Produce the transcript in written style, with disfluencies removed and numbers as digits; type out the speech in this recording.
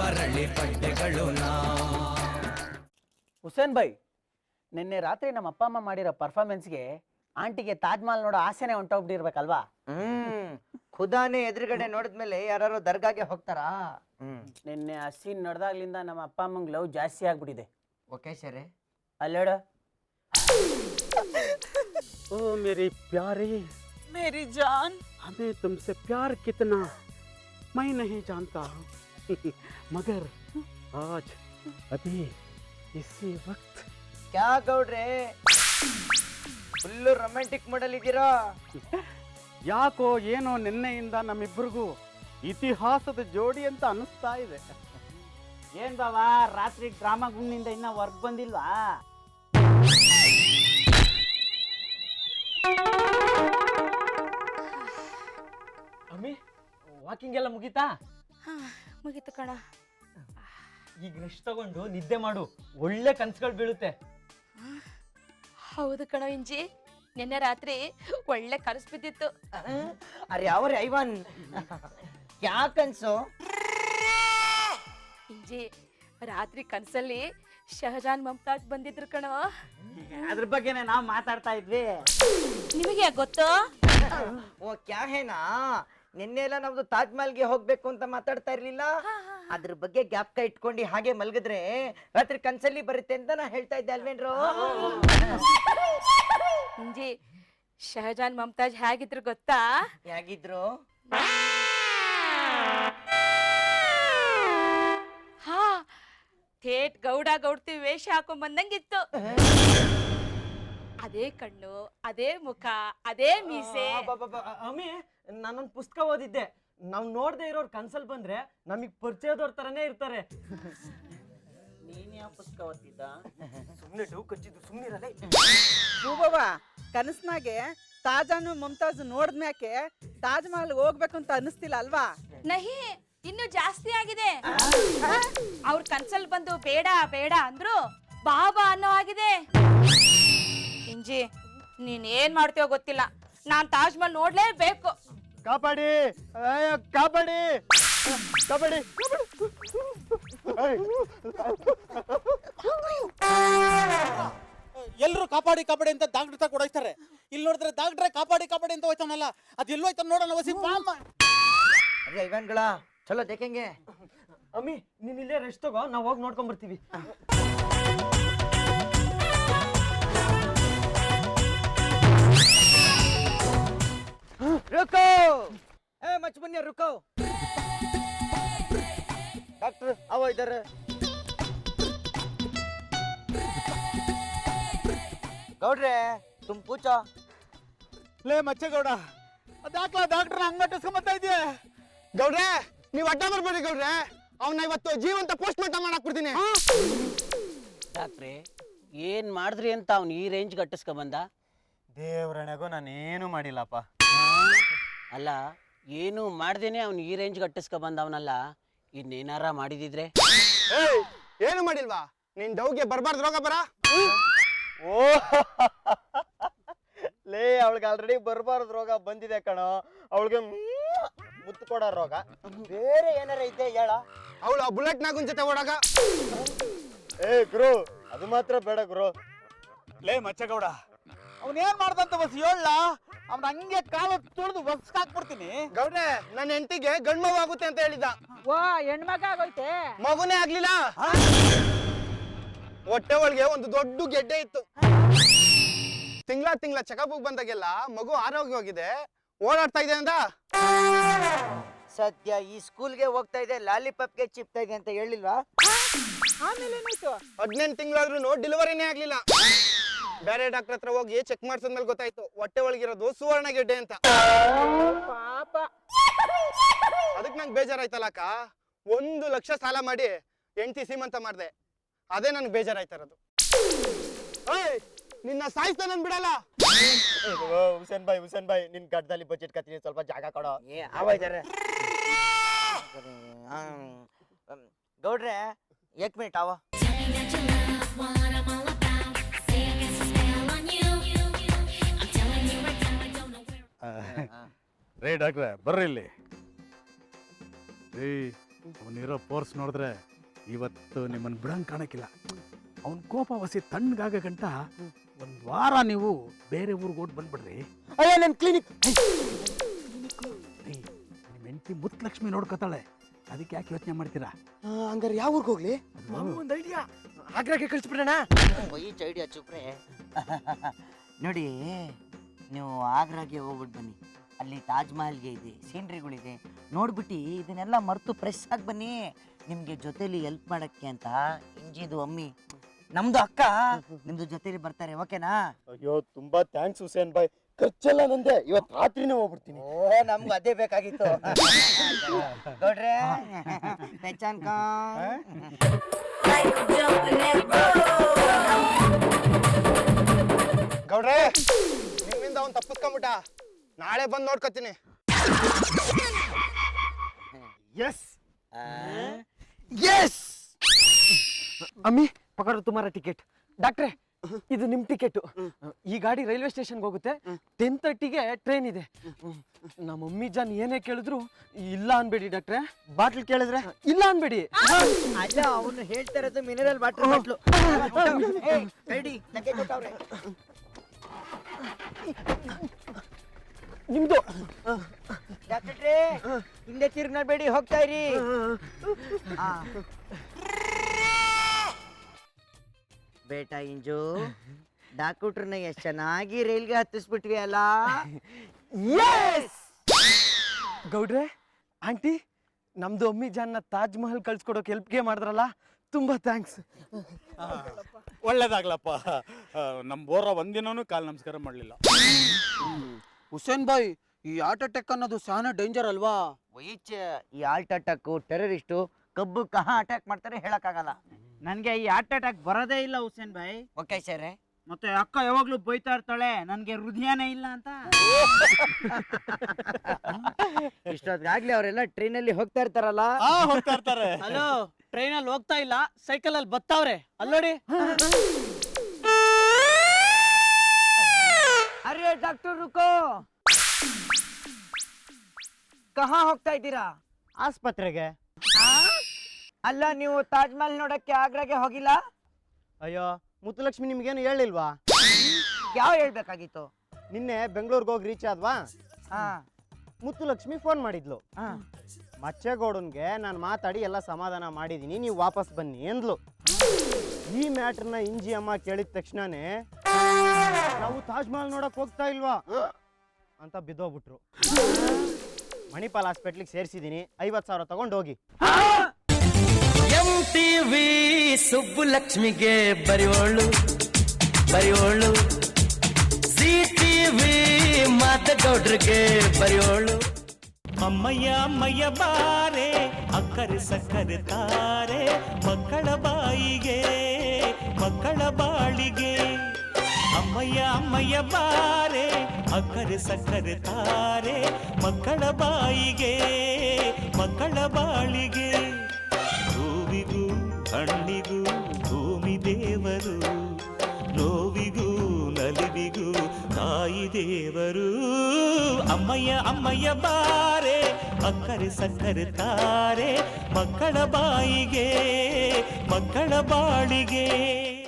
ಮರಳಿ ಪಡ್ಡೆಗಳು ಹುಸೇನ್ ಬೈ, ನಿನ್ನೆ ರಾತ್ರಿ ನಮ್ಮ ಅಪ್ಪ ಅಮ್ಮ ಮಾಡಿರೋ ಪರ್ಫಾರ್ಮೆನ್ಸ್ಗೆ ಆಂಟಿಗೆ ತಾಜ್ ಮಹಲ್ ನೋಡೋ ಆಸೆನೆ ಹೊಂಟೋಗ್ಬಿಟ್ಟಿರ್ಬೇಕಲ್ವಾ? ಖುದಾನೆ ಎದುರುಗಡೆ ನೋಡಿದ್ಮೇಲೆ ಯಾರು ದರ್ಗಾಗೆ ಹೋಗ್ತಾರಾ? ನಿನ್ನೆ ಆ ಸೀನ್ ನಡೆದಾಗ್ಲಿಂದ ನಮ್ಮ ಅಪ್ಪ ಅಮ್ಮಂಗೆ ಲವ್ ಜಾಸ್ತಿ ಆಗ್ಬಿಟ್ಟಿದೆ. ಓಕೆ ಸರಿ, ಅಲ್ಲೇಡ ओ मेरी प्यारी ಮೇರಿ ಜಾನ್, हमें तुमसे प्यार कितना मैं नहीं जानता हूँ मगर आज अभी इसी वक्त ಕ್ಯಾ ಗೌಡ್ರೆ ಫುಲ್ಲು ರೊಮ್ಯಾಂಟಿಕ್ ಮಾಡಲ್ ಇದ್ದೀರಾ? ಯಾಕೋ ಏನೋ ನಿನ್ನೆಯಿಂದ ನಮ್ಮಿಬ್ಬರಿಗೂ ಇತಿಹಾಸದ ಜೋಡಿ ಅಂತ ಅನ್ನಿಸ್ತಾ ಇದೆ. ಏನ್ ಬಾವಾ ರಾತ್ರಿ ಡ್ರಾಮಾ ಗುಂಡಿಂದ ಇನ್ನ ವರ್ಕ್ ಬಂದಿಲ್ವಾ? ಅಮ್ಮಿ, ವಾಕಿಂಗ್ ಎಲ್ಲ ಮುಗೀತಾ? ಮುಗೀತು ಕಣ. ಈಗ ರೆಸ್ಟ್ ತಗೊಂಡು ನಿದ್ದೆ ಮಾಡು, ಒಳ್ಳೆ ಕನ್ಸುಗಳು ಬೀಳುತ್ತೆ. ಹೌದು ಕಣೋ ಇಂಜಿ, ನಿನ್ನೆ ರಾತ್ರಿ ಒಳ್ಳೆ ಕನಸು ಬಿದ್ದಿತ್ತು. ಅರೆ ಅವ್ರೆ ಐವನ್, ಕ್ಯಾ ಕನ್ಸು? ಇಂಜಿ, ರಾತ್ರಿ ಕನಸಲ್ಲಿ ಶಹಜಾನ್ ಮಮತಾಜ್ ಬಂದಿದ್ರು ಕಣೋ. ಅದ್ರ ಬಗ್ಗೆನೆ ನಾವು ಮಾತಾಡ್ತಾ ಇದ್ವಿ. ನಿಮಗೆ ಗೊತ್ತು? ಓ ಕ್ಯಾ ಹೇನಾ, ನಿನ್ನೆ ಎಲ್ಲ ನಮ್ದು ತಾಜ್ ಮಹಲ್ಗೆ ಹೋಗ್ಬೇಕು ಅಂತ ಮಾತಾಡ್ತಾ ಇರ್ಲಿಲ್ಲ, ಅದ್ರ ಬಗ್ಗೆ ಜ್ಞಾಪಕ ಇಟ್ಕೊಂಡು ಹಾಗೆ ಮಲಗಿದ್ರೆ ರಾತ್ರಿ ಕನ್ಸಲ್ಲಿ ಬರುತ್ತೆ ಅಂತ ನಾ ಹೇಳ್ತಾ ಇದ್ದೆ ಅಲ್ವೇನ್ರು? ಇಂಜಿ, ಶಹಜಾನ್ ಮಮತಾಜ್ ಹೇಗಿದ್ರು ಗೊತ್ತಾ? ಹೇಗಿದ್ರು? ಹಾ, ಥೇಟ್ ಗೌಡ ಗೌಡ್ತಿ ವೇಷ ಹಾಕೊಂಡ್ ಬಂದಂಗಿತ್ತು. ಅದೇ ಕಣ್ಣು, ಅದೇ ಮುಖ, ಅದೇ ಮೀಸೆ. ಅಮ್ಮಿ, ನಾನೊಂದು ಪುಸ್ತಕ ಓದಿದ್ದೆ. ನಾವ್ ನೋಡ್ದೆ ಇರೋರ್ ಕನ್ಸಲ್ ಬಂದ್ರೆ ನಮಗ್ ಪರಿಚಯದವ್ರ ತರನೇ ಇರ್ತಾರೆ. ನೀನ್ ಯಾವ ಪುಸ್ತಕ ಓದ್ತಿದ್ದ? ಸುಮ್ನೆ ಡೌ ಕಚ್ಚಿದ್ದು ಸುಮ್ನಿರಲ್ಲ. ಭೂಬವ್ವ ಕನಸ್ನಾಗೆ ತಾಜಾನು ಮುಮ್ತಾಜ್ ನೋಡಿದ್ಮ್ಯಾಕೆ ತಾಜ್ ಮಹಲ್ ಹೋಗ್ಬೇಕು ಅಂತ ಅನಿಸ್ತಿಲ್ಲ ಅಲ್ವಾ? ನಹಿ, ಇನ್ನು ಜಾಸ್ತಿ ಆಗಿದೆ. ಅವ್ರ ಕನ್ಸಲ್ ಬಂದು ಬೇಡ ಬೇಡ ಅಂದ್ರು ಬಾಬಾ ಅನ್ನೋ ಆಗಿದೆ. ಇಂಜಿ, ನೀನ್ ಏನ್ ಮಾಡ್ತೀಯೋ ಗೊತ್ತಿಲ್ಲ, ನಾನ್ ತಾಜ್ ಮಹಲ್ ನೋಡ್ಲೇಬೇಕು. ಕಾಪಾಡಿ, ಕಾಪಾಡಿ, ಕಾಪಾಡಿ. ಎಲ್ಲರೂ ಕಾಪಾಡಿ ಕಾಪಾಡಿ ಅಂತ ಡಾಕ್ಟರ್ ತಗ ಓಡಾಯ್ತಾರೆ. ಇಲ್ಲಿ ನೋಡಿದ್ರೆ ಡಾಕ್ಟ್ರೆ ಕಾಪಾಡಿ ಕಾಪಾಡಿ ಅಂತ ಹೋಯ್ತಾನಲ್ಲ, ಅದು ಎಲ್ಲೋಯ್ತ ನೋಡೋಣ ವಸಿ. ಅರೆ ಐವನ್ಗಳ ಚಲೋ ದೇಖಂಗೆ. ಅಮ್ಮಿ, ನೀನ್ ಇಲ್ಲೇ ರೆಸ್ಟ್ ತಗೋ, ನಾವ್ ಹೋಗಿ ನೋಡ್ಕೊಂಡ್ ಬರ್ತೀವಿ. रुको, ए मचमुनिया रुको। डॉक्टर आओ इधर। गौड्रे तुम पूछो। ಲೇ ಮಚ್ಚೇಗೌಡ, ಅದಾಕ್ಲ ಡಾಕ್ಟರ್ ಹಂಗಟ್ಟಿಸ್ಕೊಂಬತ್ತಾ ಇದೆಯಾ? ಗೌಡ್ರೆ, ನೀವು ಅಡ್ಡ ಬರ್ಬೇಡಿ ಗೌಡ್ರೆ, ಅವನ್ನ ಇವತ್ತು ಜೀವಂತ ಪೋಸ್ಟ್ ಮಾರ್ಟಮ್ ಮಾಡಾಕ್ಬಿಡ್ತೀನಿ. ಡಾಕ್ಟ್ರೆ, ಏನ್ ಮಾಡಿದ್ರಿ ಅಂತ ಅವ್ನು ಈ ರೇಂಜ್ ಗಟ್ಟಿಸ್ಕೊ ಬಂದ? ದೇವ್ರಣೆಗೂ ನಾನೇನು ಮಾಡಿಲ್ಲಪ್ಪ. ಅಲ್ಲ, ಏನು ಮಾಡ್ದೇನೆ ಅವ್ನು ಈ ರೇಂಜ್ ಗಟ್ಟಿಸ್ಕೊ ಬಂದವನಲ್ಲ, ಇನ್ನೇನಾರ ಮಾಡಿದಿದ್ರೆ? ಏನು ಮಾಡಿಲ್ವಾ? ನಿನ್ ಡೌಗೆ ಬರ್ಬಾರ್ದು ರೋಗ ಬರ. ಓ ಲೇ, ಅವಳಿಗೆ ಆಲ್ರೆಡಿ ಬರ್ಬಾರ್ದು ರೋಗ ಬಂದಿದೆ ಕಣೋ. ಅವಳಿಗೆ ಮುತ್ತು ಕೊಡೋ ರೋಗ. ಬೇರೆ ಏನಾರ ಇದ್ದೆ ಹೇಳ. ಅವಳು ಆ ಬುಲೆಟ್ ನಾಗುನ್ ಜೊತೆ ಓಡಾಗ. ಏ ಗುರು, ಅದು ಮಾತ್ರ ಬೇಡ ಗುರು. ಲೇ ಮಚ್ಚೇಗೌಡ, ಅವನೇನ್ ಮಾಡ್ದಂತ ಬಸ್ ಹೇಳ, ಅವ್ನ ಹಂಗೆ ಕಾಲ ತುಳಿದು ಬಸ್ ಹಾಕ್ಬಿಡ್ತೀನಿ. ಗೌಡ್ರೆ, ನನ್ನ ಹೆಂಡತಿಗೆ ಗಂಡು ಮಗು ಆಗುತ್ತೆ ಅಂತ ಹೇಳಿದ. ಓ ಹೆಣ್ಮಗ ಆಗೋಯ್ತೆ? ಮಗುನೇ ಆಗ್ಲಿಲ್ಲ. ಹೊಟ್ಟೆ ಒಳಗೆ ಒಂದು ದೊಡ್ಡ ಗೆಡ್ಡೆ ಇತ್ತು. ತಿಂಗಳ ಚೆಕಪ್ ಬಂದಾಗೆಲ್ಲ ಮಗು ಆರೋಗ್ಯವಾಗಿದೆ, ಓಡಾಡ್ತಾ ಇದೆ ಅಂದ. ಸದ್ಯ ಈ ಸ್ಕೂಲ್ಗೆ ಹೋಗ್ತಾ ಇದೆ, ಲಾಲಿಪಾಪ್ಗೆ ಚಿಪ್ತಾ ಇದೆ ಅಂತ ಹೇಳಿಲ್ವಾ? ಆಮೇಲೆ ಏನಾಯ್ತು? 18 ತಿಂಗಳಾದ್ರೂ ಡೆಲಿವರಿನೇ ಆಗ್ಲಿಲ್ಲ. ಬೇರೆ ಡಾಕ್ಟರ್ ಹತ್ರ ಹೋಗಿ ಚೆಕ್ ಮಾಡ್ಸದ್ಮೇಲೆ ಗೊತ್ತಾಯ್ತು ಹೊಟ್ಟೆ ಒಳಗಿರೋದು ಸುವರ್ಣ ಗೆಡ್ಡೆ ಅಂತ. ಪಾಪ. ಅದಕ್ಕೆ ನಂಗೆ ಬೇಜಾರಾಯ್ತಲ್ಲಕ್ಕ, 1 ಲಕ್ಷ ಸಾಲ ಮಾಡಿ ಹೆಂಡತಿ ಸೀಮಂತ ಮಾಡ್ದೆ. ಅದೇ ನನ್ಗೆ ಬೇಜಾರಾಯ್ತಾ ಇರೋದು. ನಿನ್ನ ಸಾಯಿಸ್ತಾ ನನ್ ಬಿಡಲ್ಲ. ಹುಸೇನ್ ಬಾಯ್, ನಿನ್ ಗಡ್ಡದಲ್ಲಿ ಬಜೆಟ್ ಕತ್ತೀನಿ, ಸ್ವಲ್ಪ ಜಾಗ ಕೊಡೋ. ಆವಾಯ್ತಾರೆ ಗೌಡ್ರೆ, 1 ಮಿನಿಟ್ ಆವ. ರೇ ಡಾಕ್ಟ್ರೆ, ಬರ್ರಿ ಇಲ್ಲಿ. ಅವನಿರೋ ಫೋರ್ಸ್ ನೋಡಿದ್ರೆ ಇವತ್ತು ನಿಮ್ಮನ್ನು ಬಿಡಂಗ್ ಕಾಣಕ್ಕಿಲ್ಲ. ಅವನ ಕೋಪ ವಸಿ ತಣ್ಣಗಾಗ ಗಂಟ ಒಂದು ವಾರ ನೀವು ಬೇರೆ ಊರಿಗೆ ಓಡ್ ಬಂದ್ಬಿಡ್ರಿ. ಅಯ್ಯ ನನ್ನ ಕ್ಲಿನಿಕ್. ನಿಮ್ಮ ಹೆಂಡತಿ ಮುತ್ತಲಕ್ಷ್ಮಿ ನೋಡ್ಕೊತಾಳೆ, ಅದಕ್ಕೆ ಯಾಕೆ ಯೋಚನೆ ಮಾಡ್ತೀರಾ? ಹಂಗಾರೆ ಯಾವ ಊರಿಗೆ ಹೋಗ್ಲಿ? ಒಂದು ಐಡಿಯಾ, ಆಗ್ರಾಗೆ ಕಳಿಸ್ಬಿಡೋಣ. ವೈಚ್ ಐಡಿಯಾ ಚುಪ್ರೆ. ನೋಡಿ, ನೀವು ಆಗ್ರಾಗೆ ಹೋಗ್ಬಿಟ್ಟು ಬನ್ನಿ. ಅಲ್ಲಿ ತಾಜ್ ಮಹಲ್ಗೆ ಇದೆ, ಸೀನ್ರಿಗಳಿದೆ, ನೋಡ್ಬಿಟ್ಟು ಇದನ್ನೆಲ್ಲ ಮರೆತು ಫ್ರೆಶ್ ಆಗಿ ಬನ್ನಿ. ನಿಮ್ಗೆ ಜೊತೆಲಿ ಹೆಲ್ಪ್ ಮಾಡಕ್ಕೆ ಅಂತ ಇಂಜಿದು ಅಮ್ಮಿ, ನಮ್ದು ಅಕ್ಕ ನಿಮ್ದು ಜೊತೆಲಿ ಬರ್ತಾರೆ. ಓಕೆನಾ? ಅಯ್ಯೋ ತುಂಬಾ ಥ್ಯಾಂಕ್ಸ್ ಹುಸೇನ್ ಬಾಯ್. ಖರ್ಚೆಲ್ಲ ನಂದೆ, ಇವತ್ತು ರಾತ್ರಿನೇ ಹೋಗ್ಬಿಡ್ತೀನಿ. ಓ, ನಮ್ಗೆ ಅದೇ ಬೇಕಾಗಿತ್ತು. ನೋಡ್ರೆ ಪೆಚಾನ್ ಗೌಡ್ರೆ, ನಿಮ್ಮಿಂದ ಅವ್ನು ತಪ್ಪಿಸ್ಕೊಂಬಿಟ್ಟ. ನಾಳೆ ಬಂದು ನೋಡ್ಕೊತೀನಿ. S S. ಅಮ್ಮಿ ಪಕಡು ತುಮಾರ ಟಿಕೆಟ್. ಡಾಕ್ಟ್ರೆ, ಇದು ನಿಮ್ ಟಿಕೆಟ್. ಈ ಗಾಡಿ ರೈಲ್ವೆ ಸ್ಟೇಷನ್ಗೆ ಹೋಗುತ್ತೆ. 10:30ಗೆ ಟ್ರೈನ್ ಇದೆ. ನಮ್ಮ ಮಮ್ಮಿ ಜಾನ್ ಏನೇ ಕೇಳಿದ್ರು ಇಲ್ಲ ಅನ್ಬೇಡಿ ಡಾಕ್ಟ್ರೆ. ಬಾಟ್ಲ್ ಕೇಳಿದ್ರೆ ಇಲ್ಲ ಅನ್ಬೇಡಿ. ಅಲ್ಲ, ಅವನು ಹೇಳ್ತಾ ಇರೋದು ಮಿನರಲ್ ವಾಟರ್ ಬಾಟ್ಲು. ರೆಡಿ, ಲಗ್ಗೆ ಕೊಟ್ಟವ್ರೆ. ನಿಮ್ದು. ಡಾಕ್ಟ್ರೇ, ಹಿಂದೆ ತಿರುಗಿ ನೋಡ್ಬೇಡಿ, ಹೋಗ್ತಾ ಇರಿ. ಬೇಟ ಇಂಜು, ಡಾಕ್ಟ್ರನ್ನ ಎಷ್ಟು ಚೆನ್ನಾಗಿ ರೈಲ್ಗೆ ಹತ್ತಿಸ್ಬಿಟ್ವಿ ಅಲ್ಲ. ಗೌಡ್ರೆ, ಆಂಟಿ, ನಮ್ದು ಅಮ್ಮಿ ಜಾನ್ನ ತಾಜ್ ಮಹಲ್ ಕಳ್ಸ್ಕೊಡೋಕೆ ಹೆಲ್ಪ್ಗೆ ಮಾಡಿದ್ರಲ್ಲ, ತುಂಬಾ ಥ್ಯಾಂಕ್ಸ್. ಒಳ್ಳೇದಾಗ್ಲಪ್ಪ. ನಮ್ಮ ಬೋರ ಒಂದಿನೂ ಕಾಲು ನಮಸ್ಕಾರ ಮಾಡಲಿಲ್ಲ. ಹುಸೇನ್ ಬಾಯ್, ಈ ಹಾರ್ಟ್ ಅಟ್ಯಾಕ್ ಅನ್ನೋದು ಸಾನ ಡೇಂಜರ್ ಅಲ್ವಾ? ವೈಚ್, ಈ ಹಾರ್ಟ್ ಅಟ್ಯಾಕ್ ಟೆರರಿಸ್ಟು ಕಬ್ಬು ಅಟ್ಯಾಕ್ ಮಾಡ್ತಾರೆ, ಹೇಳಕ್ಕಾಗಲ್ಲ. ನನ್ಗೆ ಈ ಹಾರ್ಟ್ ಅಟ್ಯಾಕ್ ಬರೋದೇ ಇಲ್ಲ ಹುಸೇನ್ ಭಾಯ್. Okay sir. ಮತ್ತೆ ಅಕ್ಕ ಯಾವಾಗ್ಲೂ ಬೈತಾ ಇರ್ತಾಳೆ ನನ್ಗೆ ಹೃದಯನೇ ಇಲ್ಲ ಅಂತ. ಇಷ್ಟೊತ್ತಾಗ್ಲಿ ಅವರೆಲ್ಲ ಟ್ರೈನಲ್ಲಿ ಹೋಗ್ತಾ ಇರ್ತಾರಲ್ಲ. ಹೋಗ್ತಾ ಇರ್ತಾರೆ. ಹಲೋ, ಟ್ರೈನಲ್ಲಿ ಹೋಗ್ತಾ ಇಲ್ಲ, ಸೈಕಲ್ ಅಲ್ಲಿ ಬತ್ತಾವ್ರೆ ಅಲ್ಲೋಡಿ. ಅರೆ ಡಾಕ್ಟರ್ ರುಕೋ, ಕಹಾ ಹೋಗ್ತಾ ಇದ್ದೀರಾ? ಆಸ್ಪತ್ರೆಗೆ. ಅಲ್ಲ, ನೀವು ತಾಜ್ ಮಹಲ್ ನೋಡಕ್ಕೆ ಆಗ್ರಾಗೆ ಹೋಗಿಲ್ಲ? ಅಯ್ಯೋ, ಮುತ್ತುಲಕ್ಷ್ಮಿ ನಿಮ್ಗೇನು ಹೇಳಿಲ್ವಾ? ಯಾವ ಹೇಳ್ಬೇಕಾಗಿತ್ತು? ನಿನ್ನೆ ಬೆಂಗಳೂರಿಗೆ ಹೋಗಿ ರೀಚ್ ಆದ್ವಾ? ಹಾ, ಮುತ್ತುಲಕ್ಷ್ಮಿ ಫೋನ್ ಮಾಡಿದ್ಲು. ಹಾ. ಮಚ್ಚೇಗೌಡನ್ಗೆ ನಾನು ಮಾತಾಡಿ ಎಲ್ಲ ಸಮಾಧಾನ ಮಾಡಿದೀನಿ, ನೀವು ವಾಪಸ್ ಬನ್ನಿ ಎಂದ್ಲು. ಈ ಮ್ಯಾಟ್ರನ್ನ ಇಂಜಿ ಅಮ್ಮ ಕೇಳಿದ ತಕ್ಷಣನೇ ನಾವು ತಾಜ್ ಮಹಲ್ ನೋಡಕ್ ಹೋಗ್ತಾ ಇಲ್ವಾ ಅಂತ ಬಿದ್ದೋಗ್ಬಿಟ್ರು. ಮಣಿಪಾಲ್ ಹಾಸ್ಪಿಟ್ಲಿಗೆ ಸೇರಿಸಿದೀನಿ, 50,000 ತಗೊಂಡು ಹೋಗಿ. MTV ಸುಬ್ಬುಲಕ್ಷ್ಮಿಗೆ ಬರೆಯೋಳು ಬರೆಯೋಳು, CTV ಮಾತಗೌಡ್ರಿಗೆ ಬರೆಯೋಳು. ಅಮ್ಮಯ್ಯ ಅಮ್ಮಯ್ಯ ಬಾರೆ ಅಕ್ಕರೆ ಸಕ್ಕರೆ ತಾರೆ, ಮಕ್ಕಳ ಬಾಯಿಗೆ ಮಕ್ಕಳ ಬಾಳಿಗೆ. ಅಮ್ಮಯ್ಯ ಅಮ್ಮಯ್ಯ ಬಾರೆ ಅಕ್ಕರೆ ಸಕ್ಕರೆ ತಾರೆ, ಮಕ್ಕಳ ಬಾಯಿಗೆ ಮಕ್ಕಳ ಬಾಳಿಗೆ. ಹೂವಿಗೂ ಹಣ್ಣಿಗೂ ಭೂಮಿ ದೇವರು, ನೋವಿಗೂ ನಲಿವಿಗೂ ತಾಯಿ ದೇವರು. ಅಮ್ಮಯ್ಯ ಅಮ್ಮಯ್ಯ ಬಾರೆ ಅಕ್ಕರೆ ಸಕ್ಕರೆ ತಾರೆ, ಮಕ್ಕಳ ಬಾಯಿಗೆ ಮಕ್ಕಳ ಬಾಳಿಗೆ.